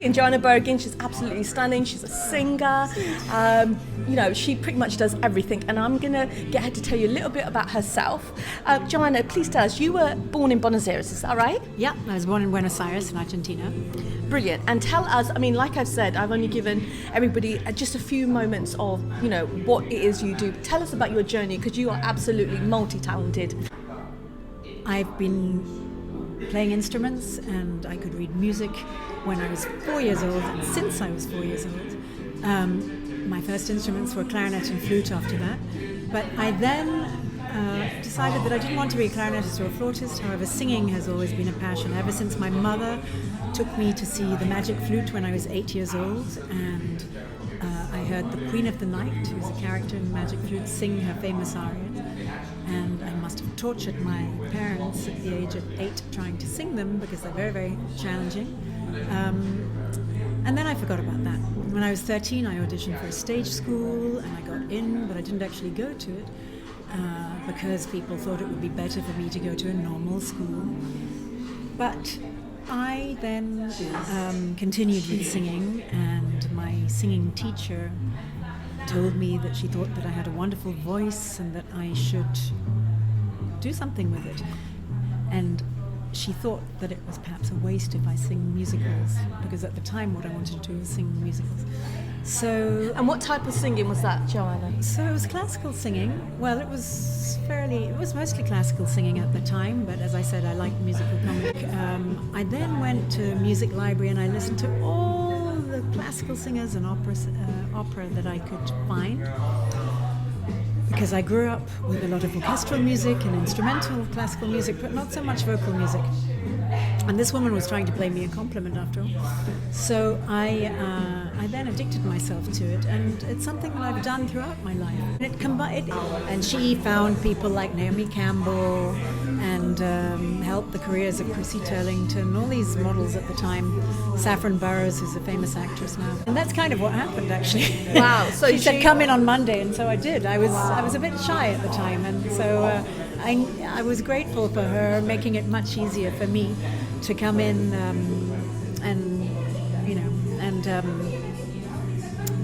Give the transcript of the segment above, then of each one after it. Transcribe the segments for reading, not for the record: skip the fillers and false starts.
And Joanna Bergin, she's absolutely stunning. She's a singer. She pretty much does everything. And I'm going to get her to tell you a little bit about herself. Joanna, please tell us, you were born in Buenos Aires, is that right? Yeah, I was born in Buenos Aires in Argentina. Brilliant. And tell us, like I've said, I've only given everybody just a few moments of, what it is you do. Tell us about your journey, because you are absolutely multi-talented. I've been playing instruments and I could read music when I was 4 years old, and since I was 4 years old. My first instruments were clarinet and flute after that. But I then decided that I didn't want to be a clarinetist or a flautist. However, singing has always been a passion ever since my mother took me to see the Magic Flute when I was 8 years old, and I heard the Queen of the Night, who's a character in the Magic Flute, sing her famous arias. And I must have tortured my parents at the age of 8 trying to sing them, because they're very, very challenging. And then I forgot about that. When I was 13, I auditioned for a stage school and I got in, but I didn't actually go to it because people thought it would be better for me to go to a normal school. But I then continued with singing, and my singing teacher told me that she thought that I had a wonderful voice and that I should do something with it. And she thought that it was perhaps a waste if I sing musicals, because at the time what I wanted to do was sing musicals. So, and what type of singing was that, Joanna? So it was classical singing. Well, it was mostly classical singing at the time, but as I said, I liked musical comedy. I then went to music library and I listened to all the classical singers and opera that I could find, because I grew up with a lot of orchestral music and instrumental classical music, but not so much vocal music. And this woman was trying to play me a compliment after all. So I then addicted myself to it, and it's something that I've done throughout my life. And she found people like Naomi Campbell and helped the careers of Chrissy Turlington, all these models at the time. Saffron Burrows, who's a famous actress now. And that's kind of what happened, actually. Wow. So she said, come in on Monday, and so I did. I was a bit shy at the time, and so I was grateful for her making it much easier for me to come in, and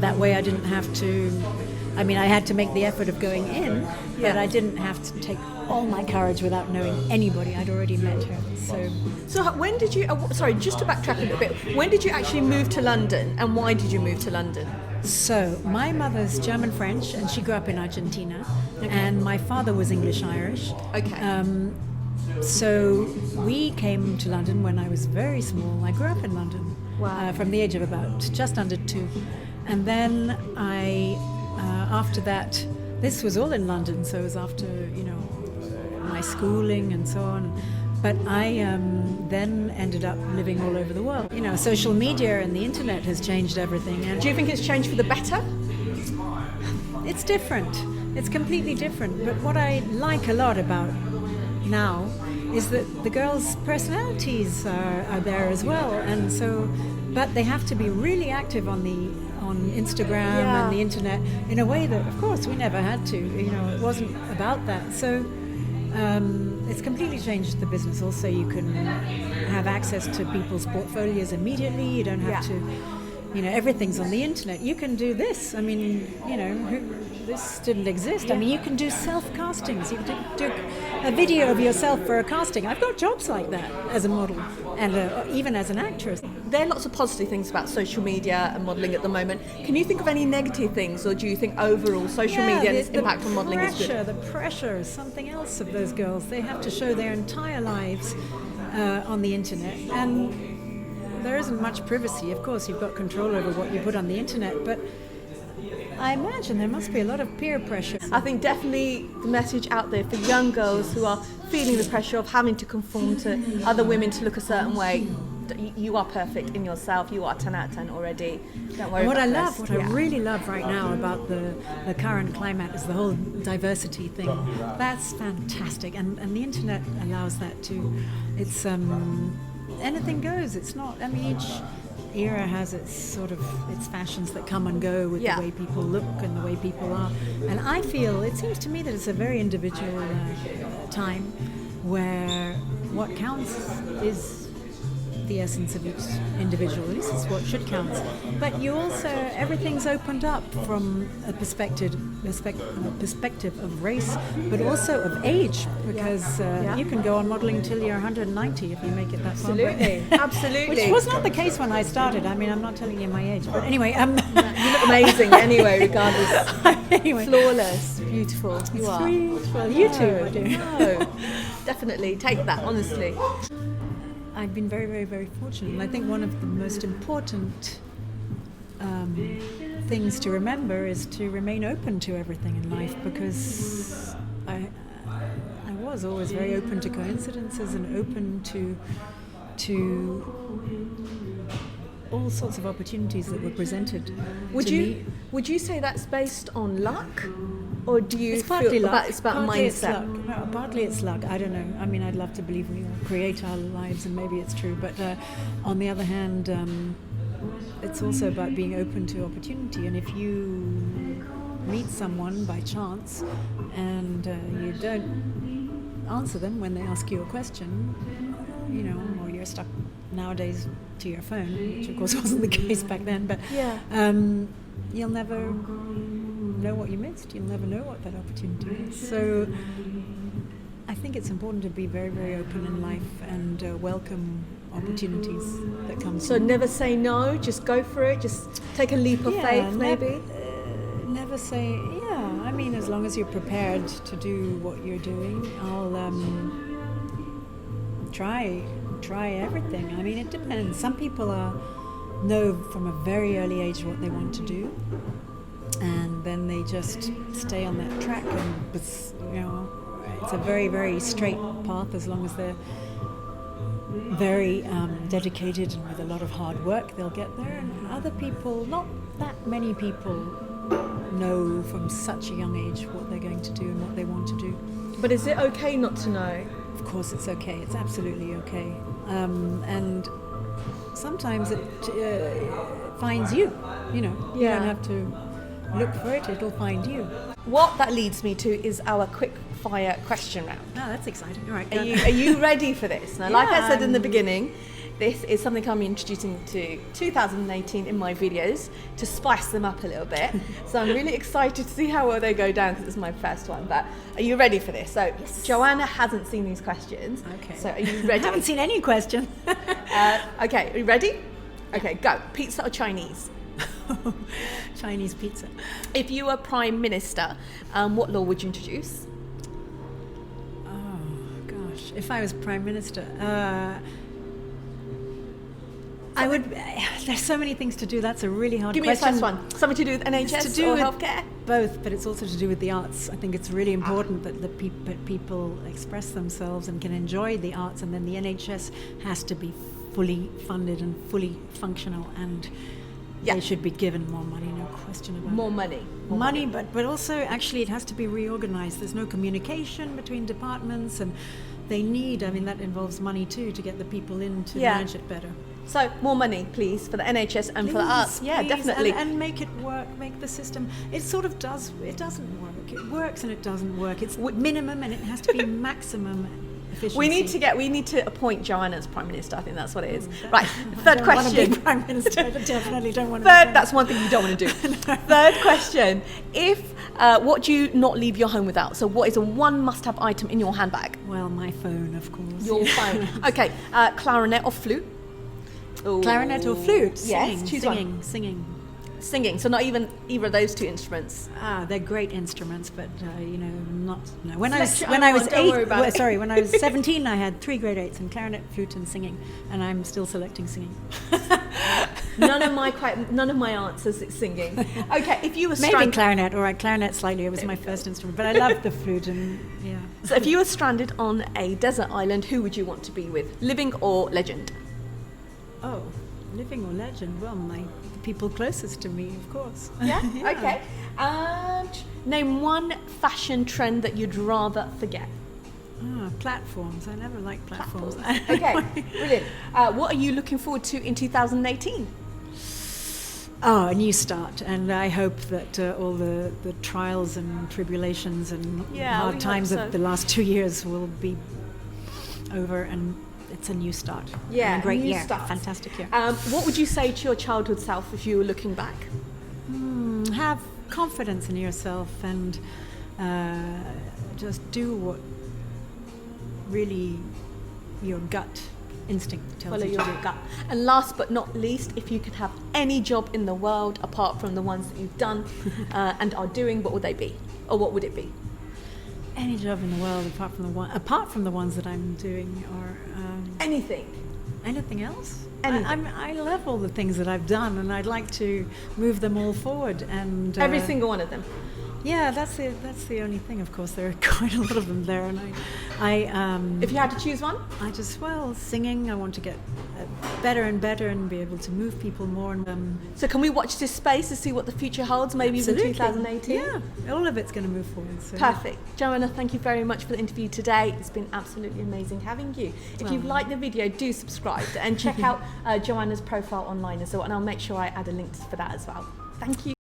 that way I didn't have to. I had to make the effort of going in, but I didn't have to take all my courage without knowing anybody. I'd already met her. So when did you? Sorry, just to backtrack a little bit. When did you actually move to London, and why did you move to London? So my mother's German-French, and she grew up in Argentina, and my father was English-Irish. Okay. So we came to London when I was very small. I grew up in London. Wow. From the age of about just under 2. And then after that, this was all in London, so it was after, my schooling and so on. But I then ended up living all over the world. Social media and the internet has changed everything. And do you think it's changed for the better? It's different. It's completely different. But what I like a lot about now is that the girls' personalities are there as well, and so, but they have to be really active on Instagram and the internet in a way that, of course, we never had to. It wasn't about that. So it's completely changed the business. Also, you can have access to people's portfolios immediately. You don't have to. Everything's on the internet. You can do this. This didn't exist. You can do self-castings. You can do a video of yourself for a casting. I've got jobs like that as a model, and even as an actress. There are lots of positive things about social media and modelling at the moment. Can you think of any negative things, or do you think overall social media and its impact on modelling is good? The pressure is something else of those girls. They have to show their entire lives on the internet, and there isn't much privacy. Of course, you've got control over what you put on the internet, but I imagine there must be a lot of peer pressure. I think definitely the message out there for young girls who are feeling the pressure of having to conform to other women to look a certain way. You are perfect in yourself. You are 10 out of 10 already. Don't worry about this. What I really love right now about the current climate is the whole diversity thing. That's fantastic, and the internet allows that too. It's anything goes. It's not. Each era has its fashions that come and go with the way people look and the way people are. And I feel, it seems to me that it's a very individual time where what counts is the essence of each individual. This is what should count. But you also, everything's opened up from a perspective of race, but also of age, because you can go on modelling till you're 190 if you make it that far. Absolutely, absolutely. Which was not the case when I started. I mean, I'm not telling you my age, but anyway. You look amazing anyway, regardless. Anyway. Flawless, beautiful. You are. Sweet. Well, you too, I do. No, definitely take that, honestly. I've been very, very, very fortunate. And I think one of the most important things to remember is to remain open to everything in life, because I was always very open to coincidences and open to all sorts of opportunities that were presented to me. Would you say that's based on luck? Or do you It's partly feel luck. it's about partly mindset? It's luck. No, partly it's luck. I don't know. I mean, I'd love to believe we all create our lives, and maybe it's true. But on the other hand, it's also about being open to opportunity. And if you meet someone by chance and you don't answer them when they ask you a question, or you're stuck nowadays to your phone, which of course wasn't the case back then. But you'll never know what you missed. You'll never know what that opportunity is. So I think it's important to be very, very open in life and welcome opportunities that come. So never say no, just go for it, just take a leap of faith, maybe? Never say, I mean, as long as you're prepared to do what you're doing, I'll try everything. I mean, it depends. Some people know from a very early age what they want to do, and then they just stay on that track, and it's a very, very straight path as long as they're very dedicated and with a lot of hard work, they'll get there. And other people, not that many people know from such a young age what they're going to do and what they want to do. But is it okay not to know? Of course it's okay. It's absolutely okay. And sometimes it finds you. You don't have to look for it, it'll find you. What that leads me to is our quick fire question round. Oh, that's exciting. All right. Are you ready for this? Now, like I said in the beginning, this is something I'm introducing to 2018 in my videos to spice them up a little bit. So I'm really excited to see how well they go down, because it's my first one. But are you ready for this? So yes. Joanna hasn't seen these questions. Okay. So are you ready? I haven't seen any question. Okay, are you ready? Okay, go. Pizza or Chinese? Chinese pizza. If you were Prime Minister, what law would you introduce? Oh, gosh. If I was Prime Minister, I would. There's so many things to do. That's a really hard question. Give me a first one. Something to do with NHS or healthcare? Both, but it's also to do with the arts. I think it's really important that people express themselves and can enjoy the arts, and then the NHS has to be fully funded and fully functional, and they should be given more money, no question about it. More money. But also actually it has to be reorganized. There's no communication between departments, and they need, that involves money too, to get the people in to manage it better. So more money, please, for the NHS and for the arts. Yeah, please. definitely. And make it work, make the system. It sort of does, it doesn't work. It works and it doesn't work. It's minimum and it has to be maximum efficiency. We need to appoint Joanna as Prime Minister. I think that's what it is. Right, third question. I don't want to be Prime Minister. I definitely don't want to Third, that's one thing you don't want to do. No. Third question. What do you not leave your home without? So what is a one must-have item in your handbag? Well, my phone, of course. Your phone. Okay, clarinet or flute? Ooh. Clarinet or flute? Yes, choose one. Singing, so not even either of those two instruments. They're great instruments, but not. No. When I was 17, I had 3 grade 8s in clarinet, flute, and singing, and I'm still selecting singing. None of my answers is singing. Okay, if you were maybe clarinet, all right, clarinet slightly. It was my first instrument, but I love the flute and yeah. So if you were stranded on a desert island, who would you want to be with, living or legend? Oh, living or legend? Well, the people closest to me, of course. Yeah? Okay. And name one fashion trend that you'd rather forget. Platforms. I never liked platforms. Okay, brilliant. What are you looking forward to in 2018? A new start, and I hope that all the trials and tribulations and hard times of the last 2 years will be over, and it's a new start. Yeah, and a great new year. start. Fantastic year. What would you say to your childhood self if you were looking back? Have confidence in yourself and just do what really your gut instinct tells Follow you your to do. gut. And last but not least, if you could have any job in the world apart from the ones that you've done and are doing, what would they be? Or what would it be? Any job in the world apart from the ones that I'm doing, or Anything. anything else. Anything. I love all the things that I've done, and I'd like to move them all forward. And Every single one of them. yeah, that's the only thing. Of course, there are quite a lot of them there, and If you had to choose one? I just singing. I want to get better and better and be able to move people more. And So can we watch this space to see what the future holds, maybe even absolutely. 2018? Yeah, all of it's going to move forward. So. Perfect. Joanna, thank you very much for the interview today. It's been absolutely amazing having you. If you've liked the video, do subscribe and check out Joanna's profile online as well, and I'll make sure I add a link for that as well. Thank you.